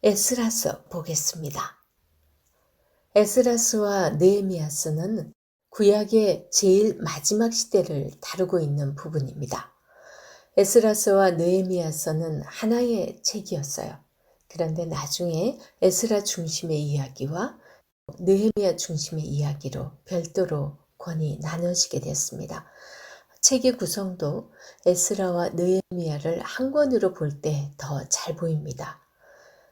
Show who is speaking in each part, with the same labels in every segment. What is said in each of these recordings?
Speaker 1: 에스라서 보겠습니다. 에스라서와 느헤미야서는 구약의 제일 마지막 시대를 다루고 있는 부분입니다. 에스라서와 느헤미야서는 하나의 책이었어요. 그런데 나중에 에스라 중심의 이야기와 느헤미야 중심의 이야기로 별도로 권이 나눠지게 됐습니다. 책의 구성도 에스라와 느헤미야를 한 권으로 볼 때 더 잘 보입니다.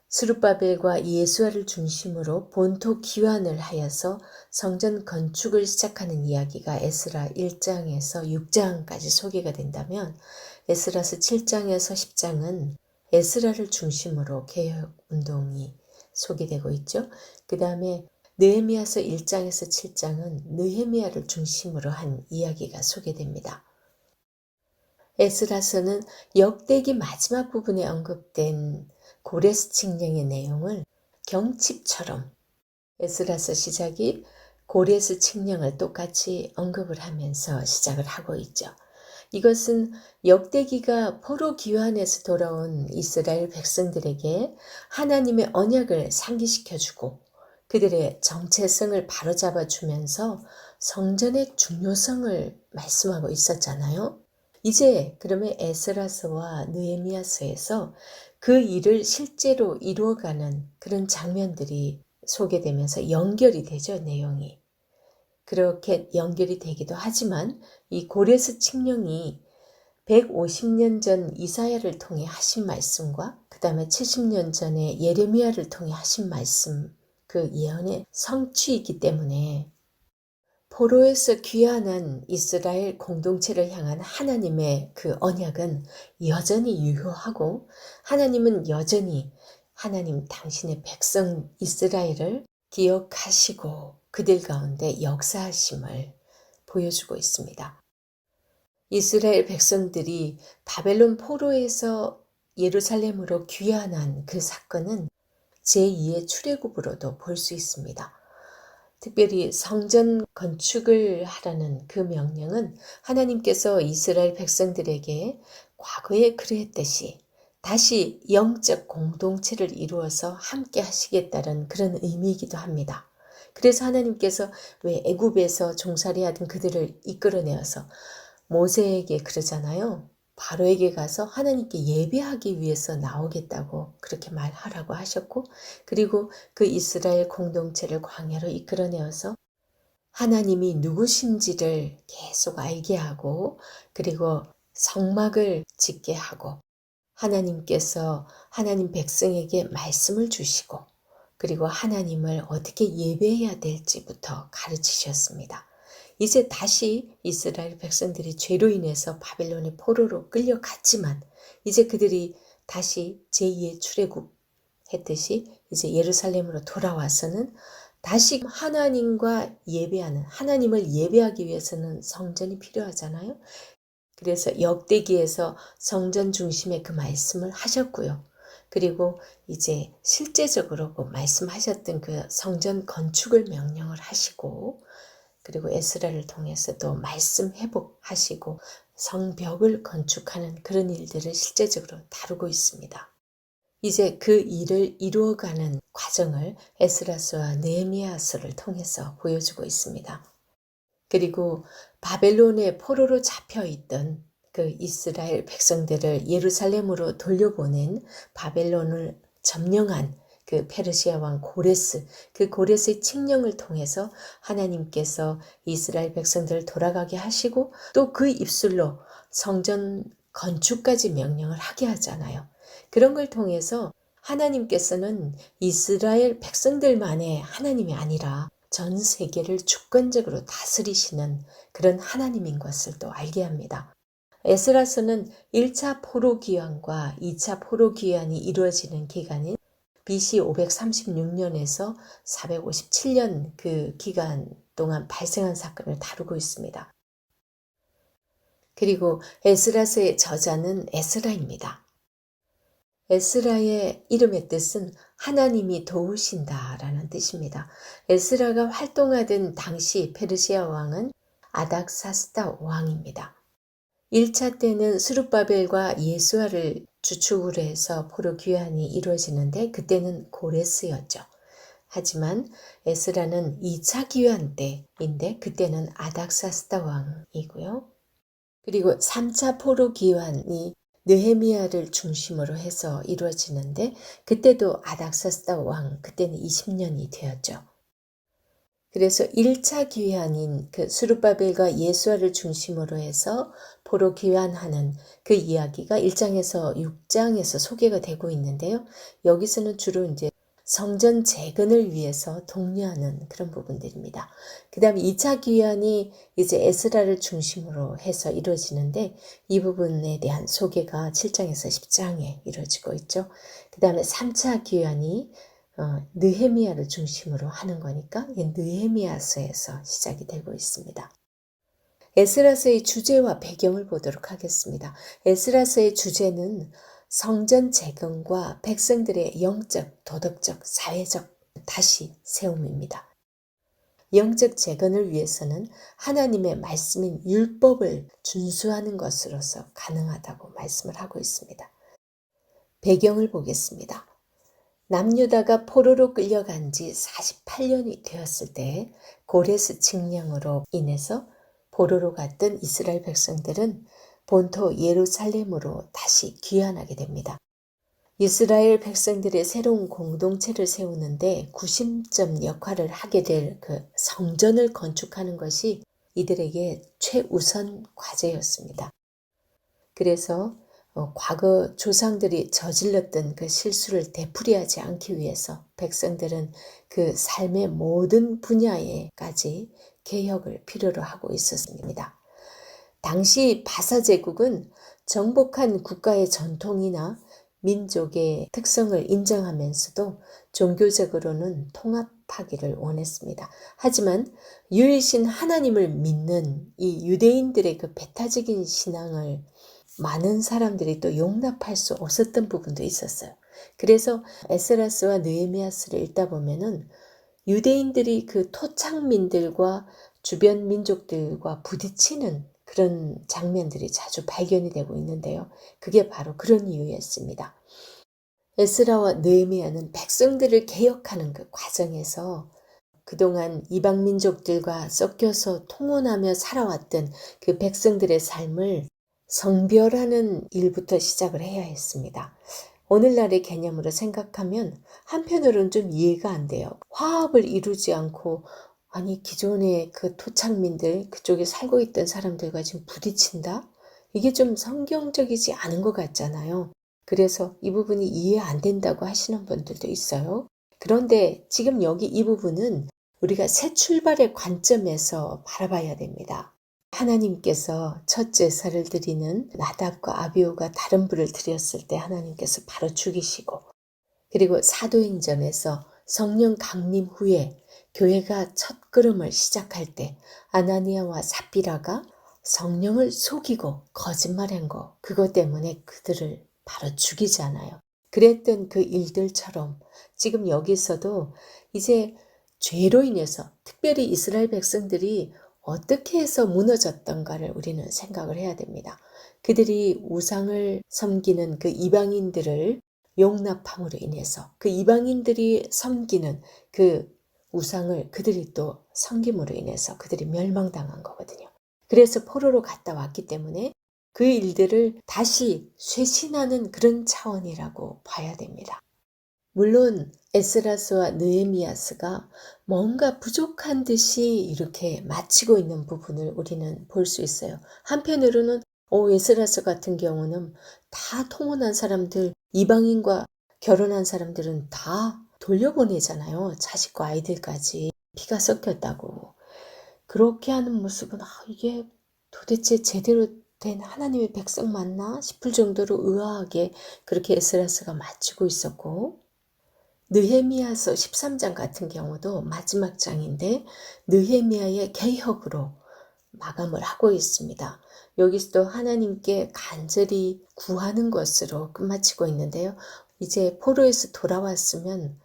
Speaker 1: 스룹바벨과 예수아를 중심으로 본토 기환을 하여서 성전 건축을 시작하는 이야기가 에스라 1장에서 6장까지 소개가 된다면 에스라서 7장에서 10장은 에스라를 중심으로 개혁운동이 소개되고 있죠. 그 다음에 느헤미야서 1장에서 7장은 느헤미야를 중심으로 한 이야기가 소개됩니다. 에스라서는 역대기 마지막 부분에 언급된 고레스 칙령의 내용을 경칩처럼 에스라서 시작이 고레스 칙령을 똑같이 언급을 하면서 시작을 하고 있죠. 이것은 역대기가 포로 귀환에서 돌아온 이스라엘 백성들에게 하나님의 언약을 상기시켜주고 그들의 정체성을 바로잡아주면서 성전의 중요성을 말씀하고 있었잖아요. 이제 그러면 에스라서와 느헤미야서에서 그 일을 실제로 이루어가는 그런 장면들이 소개되면서 연결이 되죠, 내용이. 그렇게 연결이 되기도 하지만 이 고레스 칙령이 150년 전 이사야를 통해 하신 말씀과 그 다음에 70년 전에 예레미야를 통해 하신 말씀, 그 예언의 성취이기 때문에 포로에서 귀환한 이스라엘 공동체를 향한 하나님의 그 언약은 여전히 유효하고 하나님은 여전히 하나님 당신의 백성 이스라엘을 기억하시고 그들 가운데 역사하심을 보여주고 있습니다. 이스라엘 백성들이 바벨론 포로에서 예루살렘으로 귀환한 그 사건은 제2의 출애굽으로도 볼 수 있습니다. 특별히 성전 건축을 하라는 그 명령은 하나님께서 이스라엘 백성들에게 과거에 그랬듯이 다시 영적 공동체를 이루어서 함께 하시겠다는 그런 의미이기도 합니다. 그래서 하나님께서 왜 애굽에서 종살이하던 그들을 이끌어내어서 모세에게 그러잖아요. 바로에게 가서 하나님께 예배하기 위해서 나오겠다고 그렇게 말하라고 하셨고, 그리고 그 이스라엘 공동체를 광야로 이끌어내어서 하나님이 누구신지를 계속 알게 하고, 그리고 성막을 짓게 하고, 하나님께서 하나님 백성에게 말씀을 주시고, 그리고 하나님을 어떻게 예배해야 될지부터 가르치셨습니다. 이제 다시 이스라엘 백성들이 죄로 인해서 바벨론의 포로로 끌려갔지만 이제 그들이 다시 제2의 출애굽 했듯이 이제 예루살렘으로 돌아와서는 다시 하나님과 예배하는, 하나님을 예배하기 위해서는 성전이 필요하잖아요. 그래서 역대기에서 성전 중심의 그 말씀을 하셨고요. 그리고 이제 실제적으로 그 말씀하셨던 그 성전 건축을 명령을 하시고, 그리고 에스라를 통해서도 말씀 회복하시고 성벽을 건축하는 그런 일들을 실제적으로 다루고 있습니다. 이제 그 일을 이루어가는 과정을 에스라서와 느헤미야서를 통해서 보여주고 있습니다. 그리고 바벨론의 포로로 잡혀있던 그 이스라엘 백성들을 예루살렘으로 돌려보낸 바벨론을 점령한 그 페르시아 왕 고레스, 그 고레스의 칙령을 통해서 하나님께서 이스라엘 백성들을 돌아가게 하시고 또 그 입술로 성전 건축까지 명령을 하게 하잖아요. 그런 걸 통해서 하나님께서는 이스라엘 백성들만의 하나님이 아니라 전 세계를 주권적으로 다스리시는 그런 하나님인 것을 또 알게 합니다. 에스라서는 1차 포로 귀환과 2차 포로 귀환이 이루어지는 기간인 BC 536년에서 457년 그 기간 동안 발생한 사건을 다루고 있습니다. 그리고 에스라서의 저자는 에스라입니다. 에스라의 이름의 뜻은 하나님이 도우신다라는 뜻입니다. 에스라가 활동하던 당시 페르시아 왕은 아닥사스다 왕입니다. 1차 때는 스룹바벨과 예수아를 주축으로 해서 포로 귀환이 이루어지는데 그때는 고레스였죠. 하지만 에스라는 2차 귀환 때인데 그때는 아닥사스다 왕이고요. 그리고 3차 포로 귀환이 느헤미야를 중심으로 해서 이루어지는데 그때도 아닥사스다 왕, 그때는 20년이 되었죠. 그래서 1차 귀환인 그 스룹바벨과 예수아를 중심으로 해서 포로 귀환하는 그 이야기가 1장에서 6장에서 소개가 되고 있는데요. 여기서는 주로 이제 성전 재건을 위해서 독려하는 그런 부분들입니다. 그 다음에 2차 귀환이 이제 에스라를 중심으로 해서 이루어지는데 이 부분에 대한 소개가 7장에서 10장에 이루어지고 있죠. 그 다음에 3차 귀환이 느헤미야를 중심으로 하는 거니까 느헤미야서에서 시작이 되고 있습니다. 에스라서의 주제와 배경을 보도록 하겠습니다. 에스라서의 주제는 성전 재건과 백성들의 영적, 도덕적, 사회적 다시 세움입니다. 영적 재건을 위해서는 하나님의 말씀인 율법을 준수하는 것으로서 가능하다고 말씀을 하고 있습니다. 배경을 보겠습니다. 남유다가 포로로 끌려간 지 48년이 되었을 때 고레스 칙령으로 인해서 포로로 갔던 이스라엘 백성들은 본토 예루살렘으로 다시 귀환하게 됩니다. 이스라엘 백성들의 새로운 공동체를 세우는데 구심점 역할을 하게 될 그 성전을 건축하는 것이 이들에게 최우선 과제였습니다. 그래서 과거 조상들이 저질렀던 그 실수를 되풀이하지 않기 위해서 백성들은 그 삶의 모든 분야에까지 개혁을 필요로 하고 있었습니다. 당시 바사 제국은 정복한 국가의 전통이나 민족의 특성을 인정하면서도 종교적으로는 통합하기를 원했습니다. 하지만 유일신 하나님을 믿는 이 유대인들의 그 배타적인 신앙을 많은 사람들이 또 용납할 수 없었던 부분도 있었어요. 그래서 에스라스와 느헤미야스를 읽다 보면은 유대인들이 그 토착민들과 주변 민족들과 부딪히는 그런 장면들이 자주 발견이 되고 있는데요. 그게 바로 그런 이유였습니다. 에스라와 느헤미야는 백성들을 개혁하는 그 과정에서 그동안 이방 민족들과 섞여서 통혼하며 살아왔던 그 백성들의 삶을 성별하는 일부터 시작을 해야 했습니다. 오늘날의 개념으로 생각하면 한편으로는 좀 이해가 안 돼요. 화합을 이루지 않고 아니 기존의 그 토착민들 그쪽에 살고 있던 사람들과 지금 부딪힌다? 이게 좀 성경적이지 않은 것 같잖아요. 그래서 이 부분이 이해 안 된다고 하시는 분들도 있어요. 그런데 지금 여기 이 부분은 우리가 새 출발의 관점에서 바라봐야 됩니다. 하나님께서 첫 제사를 드리는 나답과 아비후가 다른 불을 드렸을 때 하나님께서 바로 죽이시고 그리고 사도행전에서 성령 강림 후에 교회가 첫 걸음을 시작할 때 아나니아와 삽비라가 성령을 속이고 거짓말한 거 그것 때문에 그들을 바로 죽이잖아요. 그랬던 그 일들처럼 지금 여기서도 이제 죄로 인해서 특별히 이스라엘 백성들이 어떻게 해서 무너졌던가를 우리는 생각을 해야 됩니다. 그들이 우상을 섬기는 그 이방인들을 용납함으로 인해서 그 이방인들이 섬기는 그 우상을 그들이 또 섬김으로 인해서 그들이 멸망당한 거거든요. 그래서 포로로 갔다 왔기 때문에 그 일들을 다시 쇄신하는 그런 차원이라고 봐야 됩니다. 물론 에스라스와 느헤미야스가 뭔가 부족한 듯이 이렇게 마치고 있는 부분을 우리는 볼 수 있어요. 한편으로는 에스라스 같은 경우는 다 통혼한 사람들, 이방인과 결혼한 사람들은 다 돌려보내잖아요. 자식과 아이들까지 피가 섞였다고. 그렇게 하는 모습은 이게 도대체 제대로 된 하나님의 백성 맞나 싶을 정도로 의아하게 그렇게 에스라스가 마치고 있었고 느헤미야서 13장 같은 경우도 마지막 장인데 느헤미야의 개혁으로 마감을 하고 있습니다. 여기서도 하나님께 간절히 구하는 것으로 끝마치고 있는데요. 이제 포로에서 돌아왔으면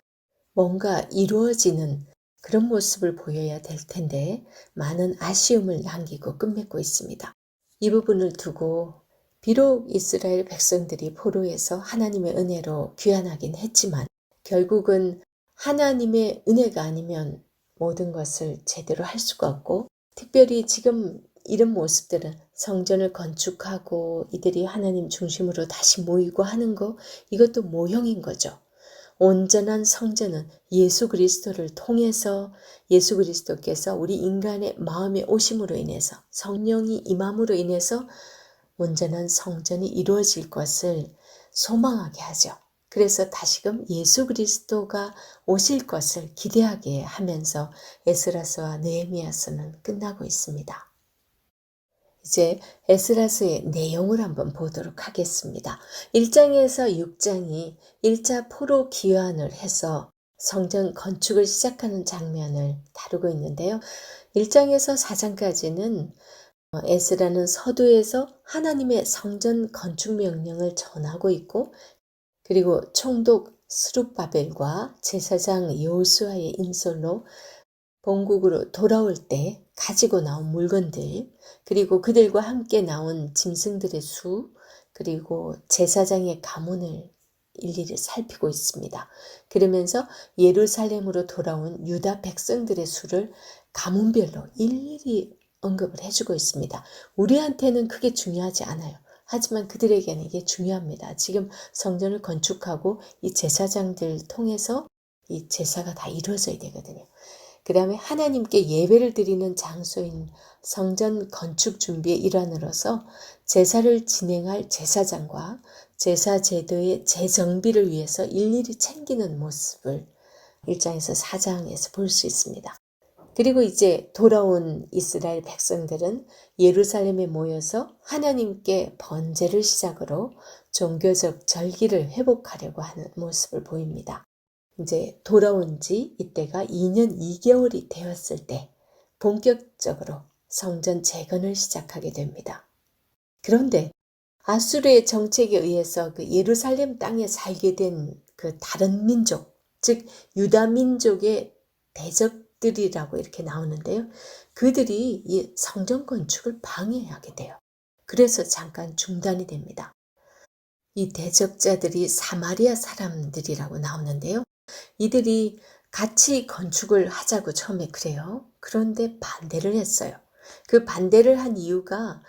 Speaker 1: 뭔가 이루어지는 그런 모습을 보여야 될 텐데 많은 아쉬움을 남기고 끝맺고 있습니다. 이 부분을 두고 비록 이스라엘 백성들이 포로에서 하나님의 은혜로 귀환하긴 했지만 결국은 하나님의 은혜가 아니면 모든 것을 제대로 할 수가 없고, 특별히 지금 이런 모습들은 성전을 건축하고 이들이 하나님 중심으로 다시 모이고 하는 거, 이것도 모형인 거죠. 온전한 성전은 예수 그리스도를 통해서, 예수 그리스도께서 우리 인간의 마음에 오심으로 인해서, 성령이 임함으로 인해서 온전한 성전이 이루어질 것을 소망하게 하죠. 그래서 다시금 예수 그리스도가 오실 것을 기대하게 하면서 에스라서와 느헤미야서는 끝나고 있습니다. 이제 에스라서의 내용을 한번 보도록 하겠습니다. 1장에서 6장이 1차 포로 귀환을 해서 성전 건축을 시작하는 장면을 다루고 있는데요. 1장에서 4장까지는 에스라는 서두에서 하나님의 성전 건축 명령을 전하고 있고, 그리고 총독 스룹바벨과 제사장 여호수아의 인솔로 본국으로 돌아올 때 가지고 나온 물건들, 그리고 그들과 함께 나온 짐승들의 수, 그리고 제사장의 가문을 일일이 살피고 있습니다. 그러면서 예루살렘으로 돌아온 유다 백성들의 수를 가문별로 일일이 언급을 해주고 있습니다. 우리한테는 그게 중요하지 않아요. 하지만 그들에게는 이게 중요합니다. 지금 성전을 건축하고 이 제사장들 통해서 이 제사가 다 이루어져야 되거든요. 그 다음에 하나님께 예배를 드리는 장소인 성전 건축 준비의 일환으로서 제사를 진행할 제사장과 제사 제도의 재정비를 위해서 일일이 챙기는 모습을 1장에서 4장에서 볼 수 있습니다. 그리고 이제 돌아온 이스라엘 백성들은 예루살렘에 모여서 하나님께 번제를 시작으로 종교적 절기를 회복하려고 하는 모습을 보입니다. 이제 돌아온 지 이때가 2년 2개월이 되었을 때 본격적으로 성전 재건을 시작하게 됩니다. 그런데 아수르의 정책에 의해서 그 예루살렘 땅에 살게 된 그 다른 민족, 즉 유다 민족의 대적들이라고 이렇게 나오는데요. 그들이 이 성전 건축을 방해하게 돼요. 그래서 잠깐 중단이 됩니다. 이 대적자들이 사마리아 사람들이라고 나오는데요. 이들이 같이 건축을 하자고 처음에 그래요. 그런데 반대를 했어요. 그 반대를 한 이유가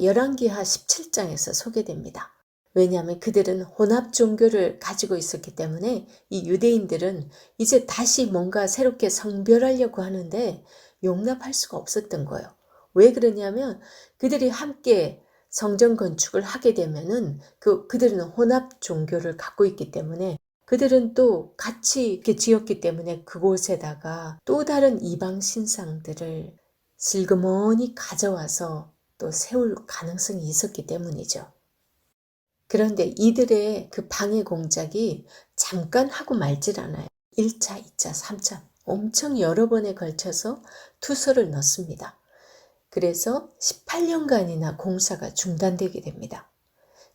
Speaker 1: 열왕기하 17장에서 소개됩니다. 왜냐하면 그들은 혼합 종교를 가지고 있었기 때문에 이 유대인들은 이제 다시 뭔가 새롭게 성별하려고 하는데 용납할 수가 없었던 거예요. 왜 그러냐면 그들이 함께 성전 건축을 하게 되면은 그들은 혼합 종교를 갖고 있기 때문에, 그들은 또 같이 이렇게 지었기 때문에 그곳에다가 또 다른 이방 신상들을 슬그머니 가져와서 또 세울 가능성이 있었기 때문이죠. 그런데 이들의 그 방해 공작이 잠깐 하고 말질 않아요. 1차, 2차, 3차 엄청 여러 번에 걸쳐서 투서를 넣습니다. 그래서 18년간이나 공사가 중단되게 됩니다.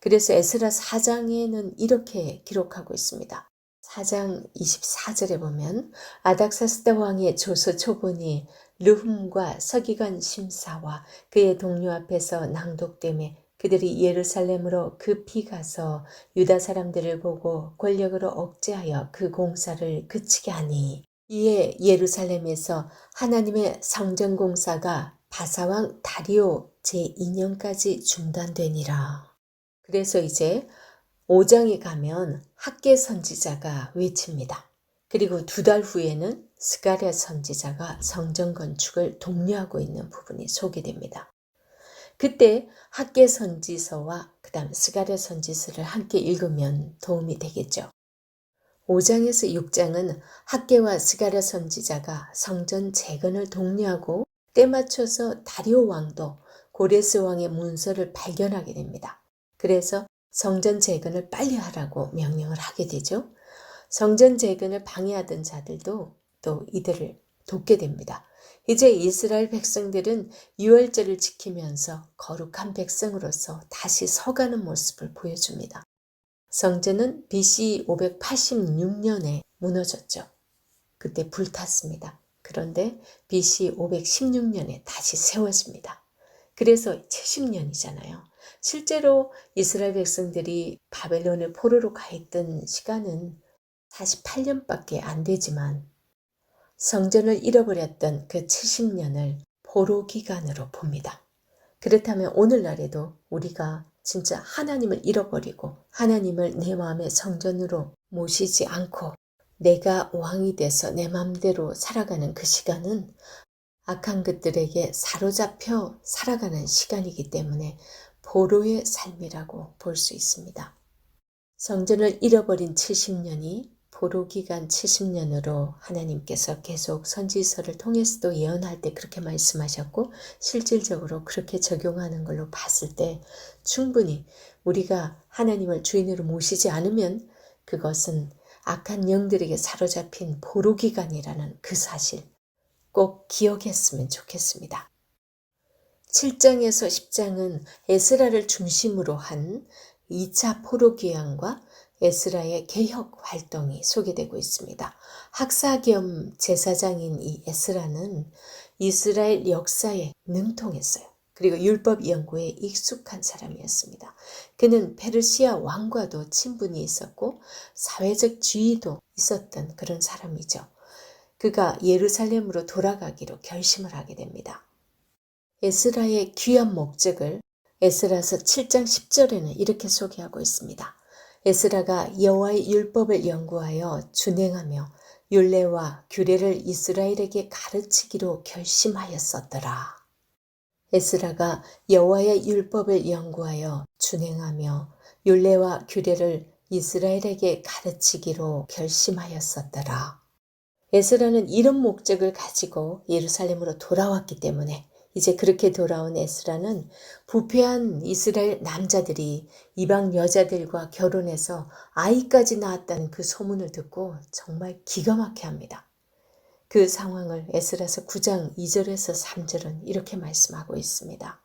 Speaker 1: 그래서 에스라 4장에는 이렇게 기록하고 있습니다. 4장 24절에 보면 아닥사스다 왕의 조서 초본이 르훔과 서기관 심사와 그의 동료 앞에서 낭독되매 그들이 예루살렘으로 급히 가서 유다 사람들을 보고 권력으로 억제하여 그 공사를 그치게 하니, 이에 예루살렘에서 하나님의 성전 공사가 바사왕 다리오 제2년까지 중단되니라. 그래서 이제 5장에 가면 학개 선지자가 외칩니다. 그리고 2달 후에는 스가랴 선지자가 성전 건축을 독려하고 있는 부분이 소개됩니다. 그때 학개 선지서와 그 다음 스가랴 선지서를 함께 읽으면 도움이 되겠죠. 5장에서 6장은 학개와 스가랴 선지자가 성전 재건을 독려하고 때 맞춰서 다리오 왕도 고레스 왕의 문서를 발견하게 됩니다. 그래서 성전 재건을 빨리 하라고 명령을 하게 되죠. 성전 재건을 방해하던 자들도 또 이들을 돕게 됩니다. 이제 이스라엘 백성들은 유월절을 지키면서 거룩한 백성으로서 다시 서가는 모습을 보여줍니다. 성전은 BC 586년에 무너졌죠. 그때 불탔습니다. 그런데 BC 516년에 다시 세워집니다. 그래서 70년이잖아요. 실제로 이스라엘 백성들이 바벨론의 포로로 가 있던 시간은 48년밖에 안 되지만 성전을 잃어버렸던 그 70년을 포로 기간으로 봅니다. 그렇다면 오늘날에도 우리가 진짜 하나님을 잃어버리고 하나님을 내 마음의 성전으로 모시지 않고 내가 왕이 돼서 내 마음대로 살아가는 그 시간은 악한 것들에게 사로잡혀 살아가는 시간이기 때문에 포로의 삶이라고 볼 수 있습니다. 성전을 잃어버린 70년이 포로기간 70년으로 하나님께서 계속 선지서를 통해서도 예언할 때 그렇게 말씀하셨고 실질적으로 그렇게 적용하는 걸로 봤을 때 충분히 우리가 하나님을 주인으로 모시지 않으면 그것은 악한 영들에게 사로잡힌 포로기간이라는 그 사실 꼭 기억했으면 좋겠습니다. 7장에서 10장은 에스라를 중심으로 한 2차 포로기환과 에스라의 개혁 활동이 소개되고 있습니다. 학사 겸 제사장인 이 에스라는 이스라엘 역사에 능통했어요. 그리고 율법 연구에 익숙한 사람이었습니다. 그는 페르시아 왕과도 친분이 있었고 사회적 지위도 있었던 그런 사람이죠. 그가 예루살렘으로 돌아가기로 결심을 하게 됩니다. 에스라의 귀한 목적을 에스라서 7장 10절에는 이렇게 소개하고 있습니다. 에스라가 여호와의 율법을 연구하여 준행하며 율례와 규례를 이스라엘에게 가르치기로 결심하였었더라. 에스라가 여호와의 율법을 연구하여 준행하며 율례와 규례를 이스라엘에게 가르치기로 결심하였었더라. 에스라는 이런 목적을 가지고 예루살렘으로 돌아왔기 때문에 이제 그렇게 돌아온 에스라는 부패한 이스라엘 남자들이 이방 여자들과 결혼해서 아이까지 낳았다는 그 소문을 듣고 정말 기가 막혀 합니다. 그 상황을 에스라서 9장 2절에서 3절은 이렇게 말씀하고 있습니다.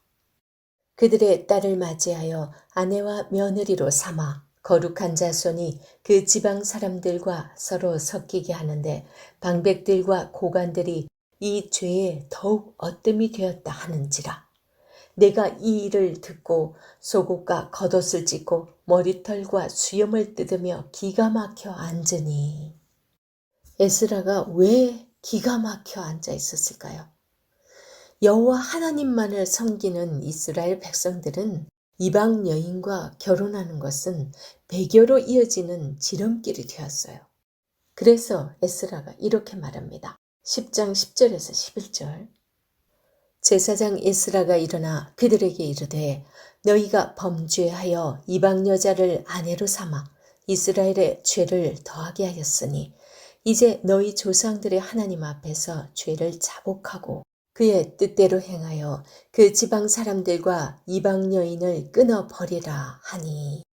Speaker 1: 그들의 딸을 맞이하여 아내와 며느리로 삼아 거룩한 자손이 그 지방 사람들과 서로 섞이게 하는데 방백들과 고관들이 이 죄에 더욱 어뜸이 되었다 하는지라. 내가 이 일을 듣고 속옷과 겉옷을 찢고 머리털과 수염을 뜯으며 기가 막혀 앉으니. 에스라가 왜 기가 막혀 앉아 있었을까요? 여호와 하나님만을 섬기는 이스라엘 백성들은 이방 여인과 결혼하는 것은 배교로 이어지는 지름길이 되었어요. 그래서 에스라가 이렇게 말합니다. 10장 10절에서 11절. 제사장 에스라가 일어나 그들에게 이르되 너희가 범죄하여 이방 여자를 아내로 삼아 이스라엘의 죄를 더하게 하였으니 이제 너희 조상들의 하나님 앞에서 죄를 자복하고 그의 뜻대로 행하여 그 지방 사람들과 이방 여인을 끊어버리라 하니.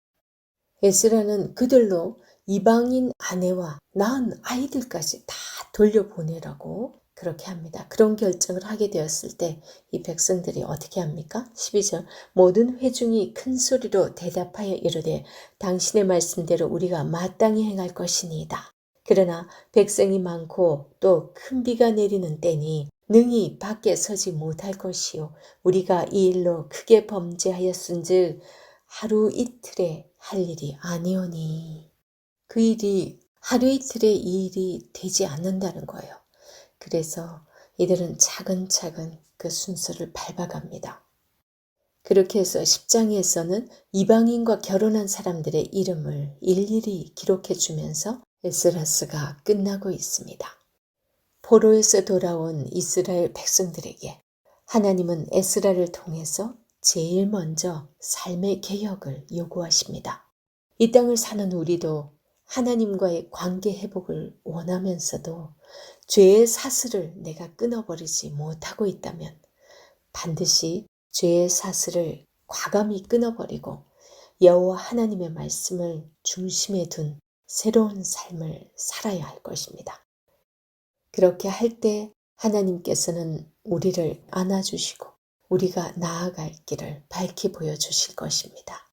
Speaker 1: 에스라는 그들로 이방인 아내와 낳은 아이들까지 다 돌려보내라고 그렇게 합니다. 그런 결정을 하게 되었을 때 이 백성들이 어떻게 합니까? 12절 모든 회중이 큰 소리로 대답하여 이르되 당신의 말씀대로 우리가 마땅히 행할 것이니이다. 그러나 백성이 많고 또 큰 비가 내리는 때니 능히 밖에 서지 못할 것이요 우리가 이 일로 크게 범죄하였은즉 하루 이틀에 할 일이 아니오니. 그 일이 하루 이틀에 이 일이 되지 않는다는 거예요. 그래서 이들은 차근차근 그 순서를 밟아갑니다. 그렇게 해서 10장에서는 이방인과 결혼한 사람들의 이름을 일일이 기록해 주면서 에스라스가 끝나고 있습니다. 포로에서 돌아온 이스라엘 백성들에게 하나님은 에스라를 통해서 제일 먼저 삶의 개혁을 요구하십니다. 이 땅을 사는 우리도 하나님과의 관계 회복을 원하면서도 죄의 사슬을 내가 끊어버리지 못하고 있다면 반드시 죄의 사슬을 과감히 끊어버리고 여호와 하나님의 말씀을 중심에 둔 새로운 삶을 살아야 할 것입니다. 그렇게 할 때 하나님께서는 우리를 안아주시고 우리가 나아갈 길을 밝히 보여주실 것입니다.